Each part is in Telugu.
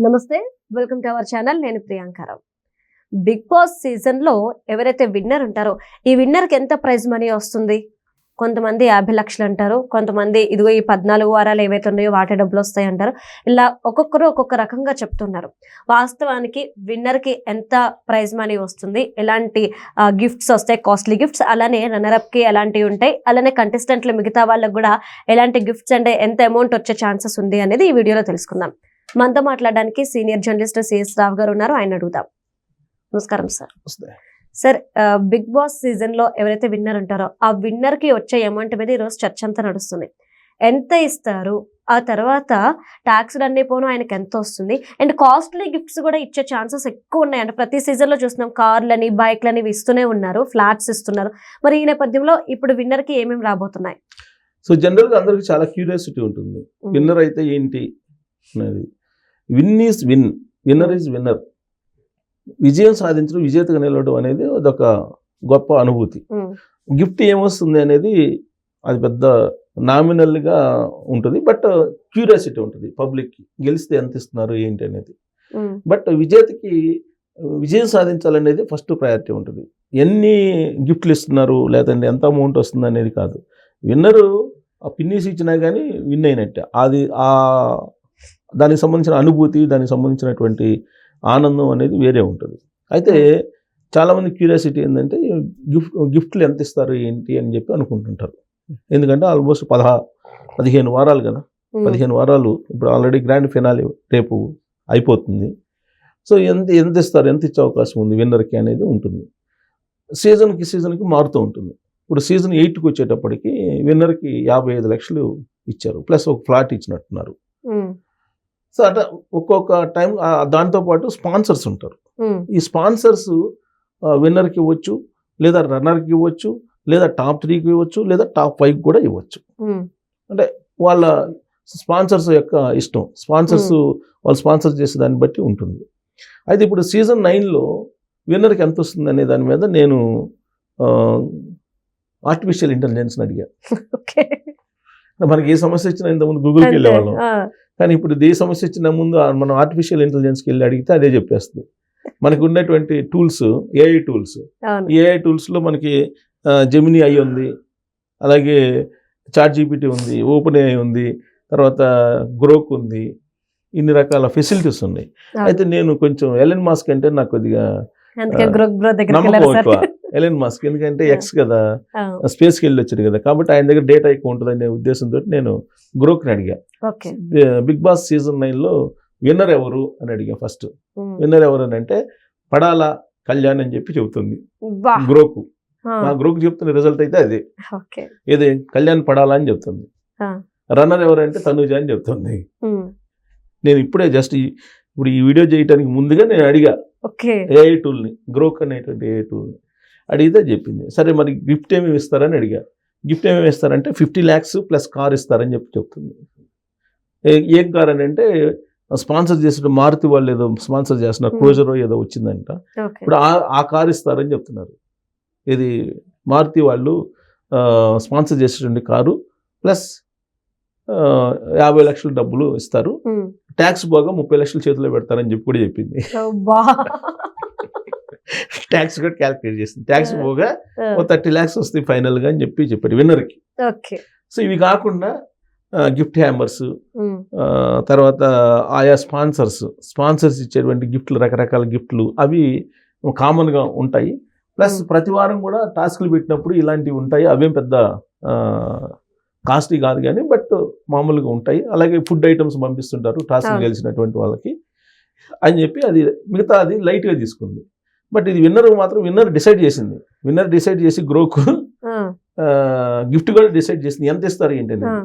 నమస్తే, వెల్కమ్ టు అవర్ ఛానల్. నేను ప్రియాంకారావు. బిగ్ బాస్ సీజన్ లో ఎవరైతే విన్నర్ ఉంటారో ఈ విన్నర్ కి ఎంత ప్రైజ్ మనీ వస్తుంది? కొంతమంది 50 లక్షలు అంటారు, కొంతమంది ఇదిగో ఈ 14 వారాలు ఏవైతే ఉన్నాయో వాటి డబ్బులు వస్తాయి అంటారు. ఇలా ఒక్కొక్కరు ఒక్కొక్క రకంగా చెప్తున్నారు. వాస్తవానికి విన్నర్ కి ఎంత ప్రైజ్ మనీ వస్తుంది, ఎలాంటి గిఫ్ట్స్ వస్తాయి, కాస్ట్లీ గిఫ్ట్స్, అలానే రన్నర్ అప్ కి ఎలాంటివి ఉంటాయి, అలానే కంటెస్టెంట్లు మిగతా వాళ్ళకు కూడా ఎలాంటి గిఫ్ట్స్ అంటే ఎంత అమౌంట్ వచ్చే ఛాన్సెస్ ఉంది అనేది ఈ వీడియోలో తెలుసుకుందాం. మనతో మాట్లాడడానికి సీనియర్ జర్నలిస్ట్ సిఎస్ రావు గారు ఉన్నారు. ఆయన అడుగుదాం. నమస్కారం sir. Sir, big boss season లో ఎవరైతే విన్నర్ ఉంటారో ఆ విన్నర్ కి వచ్చే అమౌంట్ మీద ఈరోజు చర్చ అంతా నడుస్తుంది. ఎంత ఇస్తారు, ఆ తర్వాత ట్యాక్స్ అన్ని పోను ఆయనకి ఎంత వస్తుంది, అండ్ కాస్ట్లీ గిఫ్ట్స్ కూడా ఇచ్చే ఛాన్సెస్ ఎక్కువ ఉన్నాయి. అంటే ప్రతి సీజన్ లో చూస్తున్నాం, కార్లని బైక్లని ఇస్తూనే ఉన్నారు, ఫ్లాట్స్ ఇస్తున్నారు. మరి ఈ నేపథ్యంలో ఇప్పుడు విన్నర్ కి ఏమేమి రాబోతున్నాయి? సో జనరల్ గా అందరికి చాలా క్యూరియాసిటీ ఉంటుంది, విన్నర్ అయితే ఏంటి అనేది. Win is win, winner is winner. విజయం సాధించడం, విజేతగా నిలవడం అనేది అదొక గొప్ప అనుభూతి. గిఫ్ట్ ఏమొస్తుంది అనేది అది పెద్ద నామినల్గా ఉంటుంది, బట్ క్యూరియాసిటీ ఉంటుంది పబ్లిక్కి, గెలిస్తే ఎంత ఇస్తున్నారు ఏంటి అనేది. బట్ విజేతకి విజయం సాధించాలనేది ఫస్ట్ ప్రయారిటీ ఉంటుంది. ఎన్ని గిఫ్ట్లు ఇస్తున్నారు లేదంటే ఎంత అమౌంట్ వస్తుంది అనేది కాదు. విన్నరు ఆ పిన్నీస్ ఇచ్చినా కానీ విన్ అయినట్టే. అది దానికి సంబంధించిన అనుభూతి, దానికి సంబంధించినటువంటి ఆనందం అనేది వేరే ఉంటుంది. అయితే చాలామంది క్యూరియాసిటీ ఏంటంటే గిఫ్ట్లు ఎంత ఇస్తారు ఏంటి అని చెప్పి అనుకుంటుంటారు. ఎందుకంటే ఆల్మోస్ట్ 15 వారాలు కదా, 15 వారాలు ఇప్పుడు ఆల్రెడీ గ్రాండ్ ఫినాలే రేపు అయిపోతుంది. సో ఎంత ఇస్తారు, ఎంత ఇచ్చే అవకాశం ఉంది విన్నర్కి అనేది ఉంటుంది. సీజన్కి మారుతూ ఉంటుంది. ఇప్పుడు సీజన్ 8కి వచ్చేటప్పటికి విన్నర్కి 55 లక్షలు ఇచ్చారు, ప్లస్ ఒక ఫ్లాట్ ఇచ్చినట్టున్నారు. సో అట్లా ఒక్కొక్క టైం దాంతోపాటు స్పాన్సర్స్ ఉంటారు. ఈ స్పాన్సర్స్ విన్నర్కి ఇవ్వచ్చు, లేదా రన్నర్కి ఇవ్వచ్చు, లేదా టాప్ 3కి ఇవ్వచ్చు, లేదా టాప్ 5 కూడా ఇవ్వచ్చు. అంటే వాళ్ళ స్పాన్సర్స్ యొక్క ఇష్టం, స్పాన్సర్స్ వాళ్ళు స్పాన్సర్ చేసే దాన్ని బట్టి ఉంటుంది. అయితే ఇప్పుడు సీజన్ 9లో విన్నర్కి ఎంత వస్తుంది అనే దాని మీద నేను ఆర్టిఫిషియల్ ఇంటెలిజెన్స్ని అడిగా. మనకి ఏ సమస్య వచ్చినా ఇంతకుముందు గూగుల్కి వెళ్ళేవాళ్ళం, కానీ ఇప్పుడు ఏ సమస్య వచ్చిన ముందు మనం ఆర్టిఫిషియల్ ఇంటెలిజెన్స్కి వెళ్ళి అడిగితే అదే చెప్పేస్తుంది. మనకు ఉన్నటువంటి టూల్స్, ఏఐ టూల్స్లో మనకి జెమినీ ఐ ఉంది, అలాగే చాట్ జీపీటీ ఉంది, ఓపెన్ ఏఐ ఉంది, తర్వాత గ్రోక్ ఉంది, ఇన్ని రకాల ఫెసిలిటీస్ ఉన్నాయి. అయితే నేను కొంచెం ఎలన్ మాస్క్ అంటే నాకు కొద్దిగా నమ్మకం ఎక్కువ. ఎలన్ మాస్క్ ఎందుకంటే ఎక్స్ కదా, స్పేస్కి వెళ్ళి వచ్చాడు కదా, కాబట్టి ఆయన దగ్గర డేటా ఎక్కువ ఉంటుంది అనే ఉద్దేశంతో నేను గ్రోక్ని అడిగా. బిగ్ బాస్ సీజన్ 9లో విన్నర్ ఎవరు అని అడిగా. ఫస్ట్ విన్నర్ ఎవరు అని అంటే పడాలా కళ్యాణ్ అని చెప్పి చెబుతుంది గ్రోకు. నా గ్రోక్ చెప్తున్న రిజల్ట్ అయితే అదే, ఏది కళ్యాణ్ పడాలా అని చెప్తుంది. రన్నర్ ఎవరంటే తనుజ అని చెప్తుంది. నేను ఇప్పుడే జస్ట్ ఇప్పుడు ఈ వీడియో చేయడానికి ముందుగా నేను అడిగా ఏఐ టూల్ని, గ్రోక్ అనేటువంటి ఏఐ టూల్ని అడిగితే చెప్పింది. సరే మరి గిఫ్ట్ ఏమేమి ఇస్తారని అడిగా. గిఫ్ట్ ఏమేమి ఇస్తారంటే 50 lakhs ప్లస్ కార్ ఇస్తారని చెప్పి చెప్తుంది. ఏం కార్ అని అంటే స్పాన్సర్ చేసిన మారుతి వాళ్ళు ఏదో స్పాన్సర్ చేస్తున్నారు, క్రూజర్ ఏదో వచ్చిందంట, ఇప్పుడు ఆ కార్ ఇస్తారని చెప్తున్నారు. ఇది మారుతి వాళ్ళు స్పాన్సర్ చేసేటువంటి కారు, ప్లస్ 50 లక్షల డబ్బులు ఇస్తారు, ట్యాక్స్ పోగా 30 లక్షలు చేతిలో పెడతారని చెప్పి కూడా చెప్పింది. ట్యాక్స్ కూడా క్యాల్కులేట్ చేసింది, ట్యాక్స్ పోగా 30 lakhs వస్తాయి ఫైనల్గా అని చెప్పాడు విన్నర్కి. సో ఇవి కాకుండా గిఫ్ట్ హ్యామర్స్, తర్వాత ఆయా స్పాన్సర్స్ ఇచ్చేటువంటి గిఫ్ట్లు, రకరకాల గిఫ్ట్లు అవి కామన్గా ఉంటాయి. ప్లస్ ప్రతి వారం కూడా టాస్క్లు పెట్టినప్పుడు ఇలాంటివి ఉంటాయి. అవేం పెద్ద కాస్ట్లీ కాదు కానీ బట్ మామూలుగా ఉంటాయి. అలాగే ఫుడ్ ఐటమ్స్ పంపిస్తుంటారు టాస్క్ గెలిచినటువంటి వాళ్ళకి అని చెప్పి అది మిగతా అది లైట్గా తీసుకుంది. బట్ ఇది విన్నర్ డిసైడ్ చేసి గ్రోకు గిఫ్ట్ కూడా డిసైడ్ చేసింది. ఎంత ఇస్తారు ఏంటి అనేది,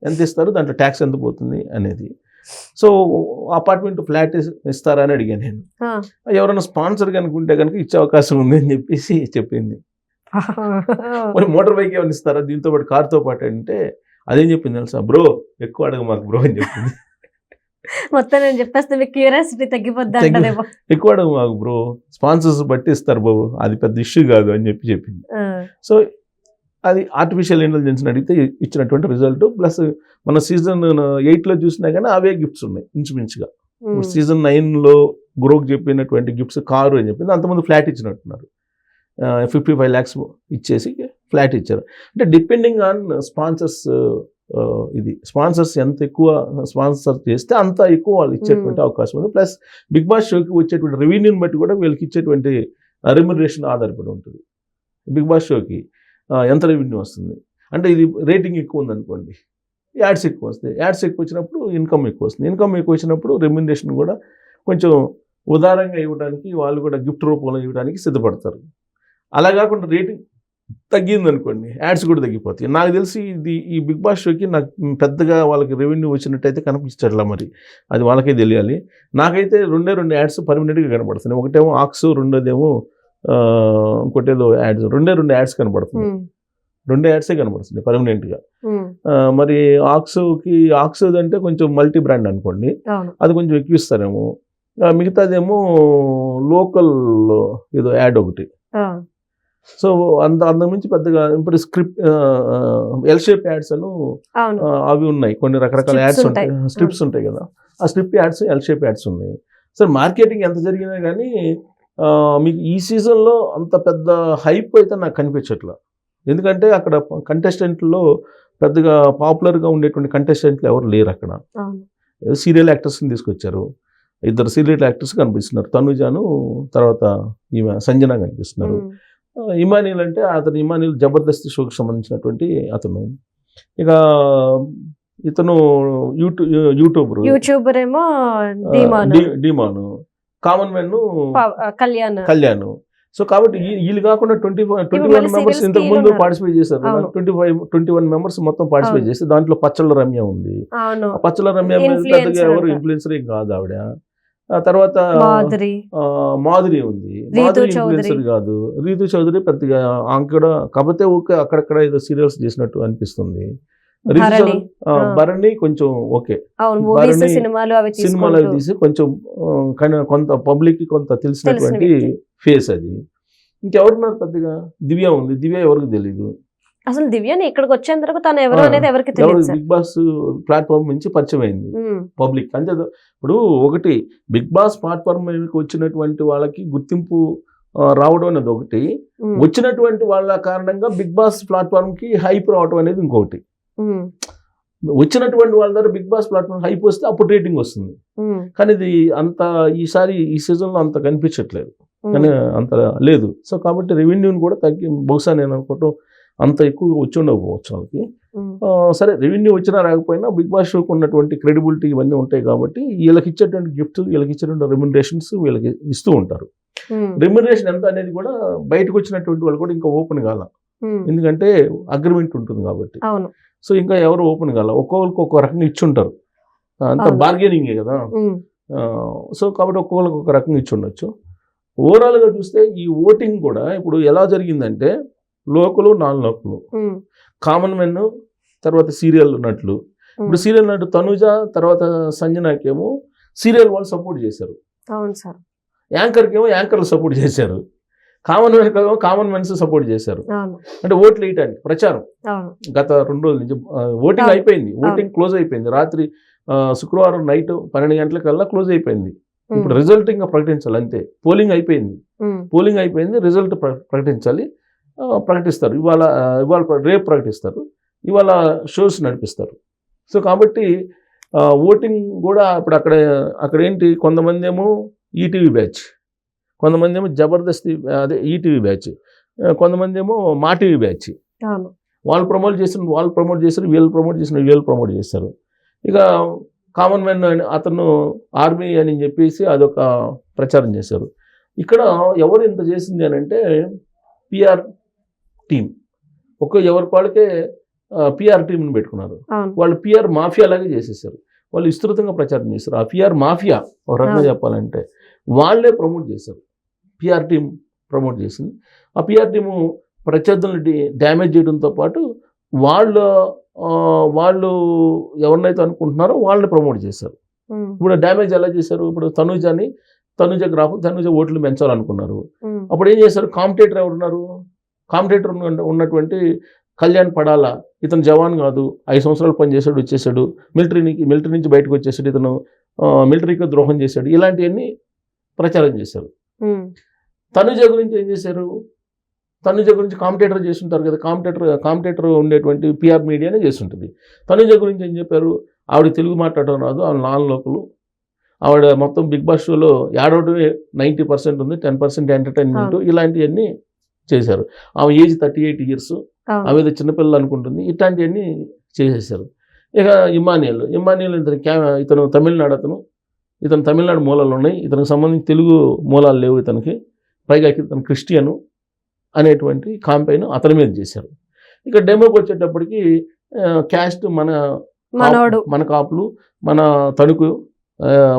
ఎంత ఇస్తారు, దాంట్లో ట్యాక్స్ ఎంత పోతుంది అనేది. సో అపార్ట్మెంట్ ఫ్లాట్ ఇస్తారా అని అడిగాను నేను. ఎవరైనా స్పాన్సర్ కనుకుంటే కనుక ఇచ్చే అవకాశం ఉంది అని చెప్పేసి చెప్పింది. మరి మోటార్ బైక్ ఏమైనా ఇస్తారా దీంతో పాటు, కార్తో పాటు అంటే అదేం చెప్పింది తెలుసా, బ్రో ఎక్కువ అడగ మాకు బ్రో అని చెప్పింది. మొత్తం నేను చెప్పేస్తే మీకు క్యూరియాసిటీ తగ్గిపోద్ది, ఎక్కువ అడగ మాకు బ్రో, స్పాన్సర్స్ బట్టి ఇస్తారు బాబు, అది పెద్ద ఇష్యూ కాదు అని చెప్పింది. సో అది ఆర్టిఫిషియల్ ఇంటెలిజెన్స్ని అడిగితే ఇచ్చినటువంటి రిజల్ట్. ప్లస్ మన సీజన్ 8లో చూసినా కానీ అవే గిఫ్ట్స్ ఉన్నాయి ఇంచుమించుగా. సీజన్ 9లో గ్రోకి చెప్పినటువంటి గిఫ్ట్స్ కారు అని చెప్పింది, అంతమంది ఫ్లాట్ ఇచ్చినట్టున్నారు. 55 lakhs ఇచ్చేసి ఫ్లాట్ ఇచ్చారు. అంటే డిపెండింగ్ ఆన్ స్పాన్సర్స్, ఇది స్పాన్సర్స్ ఎంత ఎక్కువ స్పాన్సర్ చేస్తే అంత ఎక్కువ వాళ్ళు ఇచ్చేటువంటి అవకాశం ఉంది. ప్లస్ బిగ్ బాస్ షోకి వచ్చేటువంటి రెవెన్యూని బట్టి కూడా వీళ్ళకి ఇచ్చేటువంటి రెమ్యునరేషన్ ఆధారపడి ఉంటుంది. బిగ్ బాస్ షోకి ఎంత రెవెన్యూ వస్తుంది అంటే, ఇది రేటింగ్ ఎక్కువ ఉందనుకోండి, యాడ్స్ ఎక్కువ వస్తాయి. యాడ్స్ ఎక్కువ వచ్చినప్పుడు ఇన్కమ్ ఎక్కువ వస్తుంది. ఇన్కమ్ ఎక్కువ వచ్చినప్పుడు రెమ్యునరేషన్ కూడా కొంచెం ఉదారంగా ఇవ్వడానికి, వాళ్ళు కూడా గిఫ్ట్ రూపంలో ఇవ్వడానికి సిద్ధపడతారు. అలా కాకుండా రేటింగ్ తగ్గింది అనుకోండి, యాడ్స్ కూడా తగ్గిపోతాయి. నాకు తెలిసి ఇది ఈ బిగ్ బాస్ షోకి నాకు పెద్దగా వాళ్ళకి రెవెన్యూ వచ్చినట్టయితే కనిపించట్లా, మరి అది వాళ్ళకే తెలియాలి. నాకైతే రెండు యాడ్స్ పర్మనెంట్గా కనపడుతున్నాయి. ఒకటేమో ఆక్స్, రెండోదేమో ఇంకోటేదో యాడ్స్, రెండు యాడ్స్ కనపడుతున్నాయి. 2 యాడ్సే కనపడుతుంది పర్మనెంట్గా. మరి ఆక్స్ అంటే కొంచెం మల్టీ బ్రాండ్ అనుకోండి, అది కొంచెం ఎక్కువ ఇస్తారేమో. మిగతాదేమో లోకల్ ఏదో యాడ్ ఒకటి. సో అంతకుమించి పెద్దగా ఇప్పుడు ఎల్ షేప్ యాడ్స్ అను అవి ఉన్నాయి, కొన్ని రకరకాల యాడ్స్ ఉంటాయి, స్ట్రిప్స్ ఉంటాయి కదా, ఆ strip ads L shape ads ఉన్నాయి. సరే మార్కెటింగ్ ఎంత జరిగినా కానీ మీకు ఈ సీజన్లో అంత పెద్ద హైప్ అయితే నాకు కనిపించట్లా. ఎందుకంటే అక్కడ కంటెస్టెంట్లో పెద్దగా పాపులర్గా ఉండేటువంటి కంటెస్టెంట్లు ఎవరు లేరు అక్కడ. సీరియల్ యాక్టర్స్ని తీసుకొచ్చారు, 2 సీరియల్ యాక్టర్స్ కనిపిస్తున్నారు, తనుజాను తర్వాత ఈమె సంజన కనిపిస్తున్నారు. ఇమానియల్ అంటే ఇమానియల్ జబర్దస్త్ షోకి సంబంధించినటువంటి అతను. ఇక ఇతను యూట్యూబర్ ఏమో డిమాను, కామన్ మ్యాన్ కళ్యాణ్. సో కాబట్టి వీళ్ళు కాకుండా 21 మెంబర్స్ ఇంతకు ముందు పార్టిసిపేట్ చేశారు. 21 మెంబర్స్ మొత్తం పార్టిసిపేట్ చేస్తే దాంట్లో పచ్చళ్ళ రమ్య ఉంది. పచ్చళ్ళ రమ్య పెద్దగా ఎవరు ఇన్ఫ్లుయెన్సర్ ఏం కాదు ఆవిడ. తర్వాత మాధురి ఉంది, మాధురి ఇన్ఫ్లుయెన్సర్ కాదు. రీతు చౌదరి పెద్దగా ఆమె కూడా, కాకపోతే ఓకే అక్కడక్కడ ఏదో సీరియల్స్ చేసినట్టు అనిపిస్తుంది. భరణి కొంచెం ఓకే, సినిమాలు అవి తీసి కొంచెం కొంత పబ్లిక్ కి కొంత తెలిసినటువంటి ఫేస్ అది. ఇంకెవరున్నారు పెద్దగా? దివ్య ఉంది, దివ్య ఎవరికి తెలీదు అసలు. దివ్యని ఇక్కడికి వచ్చేంత వరకు తను ఎవరు అనేది ఎవరికి తెలియదు. బిగ్ బాస్ ప్లాట్ఫామ్ నుంచి పరిచయం అయింది పబ్లిక్ అంతే. ఇప్పుడు ఒకటి బిగ్ బాస్ ప్లాట్ఫామ్ మీదకి వచ్చినటువంటి వాళ్ళకి గుర్తింపు రావడం అనేది ఒకటి, వచ్చినటువంటి వాళ్ళ కారణంగా బిగ్ బాస్ ప్లాట్ఫామ్ కి హైప్ రావడం అనేది ఇంకొకటి. వచ్చినటువంటి వాళ్ళ దగ్గర బిగ్ బాస్ ప్లాట్ఫామ్ హైప్ వస్తే అప్పుడు రేటింగ్ వస్తుంది. కానీ ఇది అంత ఈసారి ఈ సీజన్ లో అంత కనిపించట్లేదు, కానీ అంత లేదు. సో కాబట్టి రెవెన్యూని కూడా తగ్గి, బహుశా నేను అనుకోవటం అంత ఎక్కువ వచ్చి ఉండకపోవచ్చు వాళ్ళకి. సరే రెవెన్యూ వచ్చినా రాకపోయినా బిగ్ బాస్ షోకి ఉన్నటువంటి క్రెడిబిలిటీ ఇవన్నీ ఉంటాయి కాబట్టి వీళ్ళకి ఇచ్చేటువంటి గిఫ్ట్స్, వీళ్ళకి ఇచ్చేటువంటి రెమ్యునరేషన్స్ వీళ్ళకి ఇస్తూ ఉంటారు. రెమ్యునరేషన్ ఎంత అనేది కూడా బయటకు వచ్చినటువంటి వాళ్ళు కూడా ఇంకా ఓపెన్ కాల, ఎందుకంటే అగ్రిమెంట్ ఉంటుంది కాబట్టి. సో ఇంకా ఎవరు ఓపెన్ కాల, ఒక్కొక్కరికి ఒక్కో రకంగా ఇచ్చుంటారు, అంత బార్గెనింగే కదా. సో కాబట్టి ఒక్కొక్కరికి ఒక రకంగా ఇచ్చి ఉండొచ్చు. ఓవరాల్గా చూస్తే ఈ ఓటింగ్ కూడా ఇప్పుడు ఎలా జరిగిందంటే, లోకలు నాన్ లోకలు, కామన్ మెన్ తర్వాత సీరియల్ నటులు. ఇప్పుడు సీరియల్ నటు తనుజ తర్వాత సంజనాకేమో సీరియల్ వాళ్ళు సపోర్ట్ చేశారు, యాంకర్కి ఏమో యాంకర్లు సపోర్ట్ చేశారు, కామన్ మెన్ ఏమో కామన్ మెన్స్ సపోర్ట్ చేశారు. అంటే ఓట్లు వేయటానికి ప్రచారం గత 2 రోజుల నుంచి ఓటింగ్ అయిపోయింది, ఓటింగ్ క్లోజ్ అయిపోయింది. రాత్రి శుక్రవారం నైట్ 12 గంటలకల్లా క్లోజ్ అయిపోయింది. ఇప్పుడు రిజల్ట్ ఇంకా ప్రకటించాలి అంతే. పోలింగ్ అయిపోయింది, రిజల్ట్ ప్రకటించాలి, ప్రకటిస్తారు. ఇవాళ రేపు ప్రకటిస్తారు, ఇవాళ షోస్ నడిపిస్తారు. సో కాబట్టి ఓటింగ్ కూడా ఇప్పుడు అక్కడ ఏంటి, కొంతమంది ఏమో ఈటీవీ బ్యాచ్, కొంతమంది ఏమో జబర్దస్త్ అదే ఈటీవీ బ్యాచ్, కొంతమంది ఏమో మా టీవీ బ్యాచ్. వాళ్ళు ప్రమోట్ చేస్తారు, వీళ్ళు ప్రమోట్ చేస్తారు. ఇక కామన్ మ్యాన్ అతను ఆర్మీ అని చెప్పేసి అదొక ప్రచారం చేశారు. ఇక్కడ ఎవరు ఇంత చేసింది అని అంటే పిఆర్ టీం, ఎవరికి వాళ్ళకే పిఆర్ టీంని పెట్టుకున్నారు. వాళ్ళు పిఆర్ మాఫియా లాగా చేసేసారు, వాళ్ళు విస్తృతంగా ప్రచారం చేశారు. ఆ పిఆర్ మాఫియా ఒక రకంగా చెప్పాలంటే వాళ్ళే ప్రమోట్ చేశారు, పిఆర్ టీం ప్రమోట్ చేసింది. ఆ పిఆర్ టీము ప్రత్యర్థులను డ్యామేజ్ చేయడంతో పాటు వాళ్ళు ఎవరినైతే అనుకుంటున్నారో వాళ్ళని ప్రమోట్ చేశారు. ఇప్పుడు డ్యామేజ్ ఎలా చేశారు, ఇప్పుడు తనుజ ఓట్లు పెంచాలనుకున్నారు. అప్పుడు ఏం చేశారు, కాంపిటేటర్ ఎవరున్నారు, కాంపిటేటర్ ఉన్నటువంటి కళ్యాణ్ పడాలా, ఇతను జవాన్ కాదు, 5 సంవత్సరాలు పనిచేశాడు, వచ్చేసాడు, మిలిటరీ నుంచి బయటకు వచ్చేసాడు, ఇతను మిలిటరీకి ద్రోహం చేశాడు, ఇలాంటివన్నీ ప్రచారం చేశారు. తనుజ గురించి ఏం చేశారు? తనుజ గురించి కాంపిటేటర్ చేస్తుంటారు కదా, కాంపిటేటర్ ఉండేటువంటి పిఆర్ మీడియానే చేస్తుంటుంది. తనుజ గురించి ఏం చెప్పారు? ఆవిడ తెలుగు మాట్లాడడం రాదు, ఆవిడ నాన్ లోకలు, ఆవిడ మొత్తం బిగ్ బాస్ షోలో ఏడవడమే 90% ఉంది, 10% ఎంటర్టైన్మెంట్, ఇలాంటివన్నీ చేశారు. ఆమె ఏజ్ 38 years, ఆమె ఏదో చిన్నపిల్లలు అనుకుంటుంది, ఇట్లాంటివన్నీ చేసేసారు. ఇక ఇమానియల్ ఇతను తమిళనాడు, ఇతను తమిళనాడు మూలాలు ఉన్నాయి, ఇతనికి సంబంధించి తెలుగు మూలాలు లేవు ఇతనికి, పైగా ఇతను క్రిస్టియను అనేటువంటి కాంపైన్ అతని మీద చేశారు. ఇక డెమోకి వచ్చేటప్పటికి క్యాస్ట్ మన కాపులు, మన తణుకు,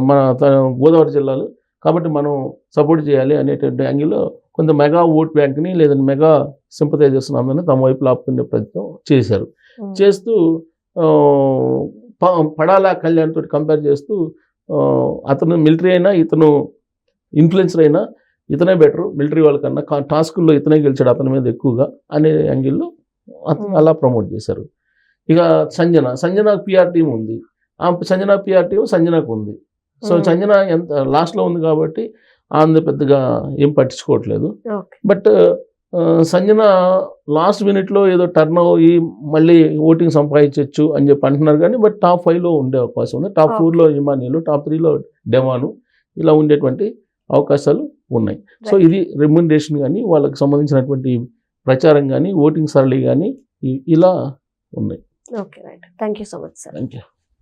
మన గోదావరి జిల్లాలు, కాబట్టి మనం సపోర్ట్ చేయాలి అనేటువంటి యాంగిల్లో కొంత మెగా ఓట్ బ్యాంక్ని లేదా మెగా సింపథైజర్స్ అందరినీ తమ వైపు లాపుకునే ప్రయత్నం చేశారు. చేస్తూ పడాలా కళ్యాణ్ తోటి కంపేర్ చేస్తూ అతను మిలిటరీ అయినా ఇతను ఇన్ఫ్లుయెన్సర్ అయినా ఇతనే బెటరు మిలిటరీ వాళ్ళకన్నా, టాస్కుల్లో ఇతనే గెలిచాడు అతని మీద ఎక్కువగా అనే యాంగిల్లో అతను అలా ప్రమోట్ చేశారు. ఇక సంజన పిఆర్ టీం ఉంది, సంజన పిఆర్ టీం సంజనకు ఉంది. సో సంజన ఎంత లాస్ట్లో ఉంది కాబట్టి ఆమె పెద్దగా ఏం పట్టించుకోవట్లేదు. బట్ సంజన లాస్ట్ మినిట్లో ఏదో టర్న్ అయ్యి మళ్ళీ ఓటింగ్ సంపాదించవచ్చు అని చెప్పి అంటున్నారు కానీ, బట్ టాప్ 5లో ఉండే అవకాశం ఉంది. టాప్ 4లో ఇమానియల్, టాప్ 3లో డెవాను, ఇలా ఉండేటువంటి అవకాశాలు ఉన్నాయి. సో ఇది రెమ్యునరేషన్ కానీ, వాళ్ళకి సంబంధించినటువంటి ప్రచారం కానీ, ఓటింగ్ సరళి కానీ ఇలా ఉన్నాయి. Okay, right. Thank you so much sir. Thank you.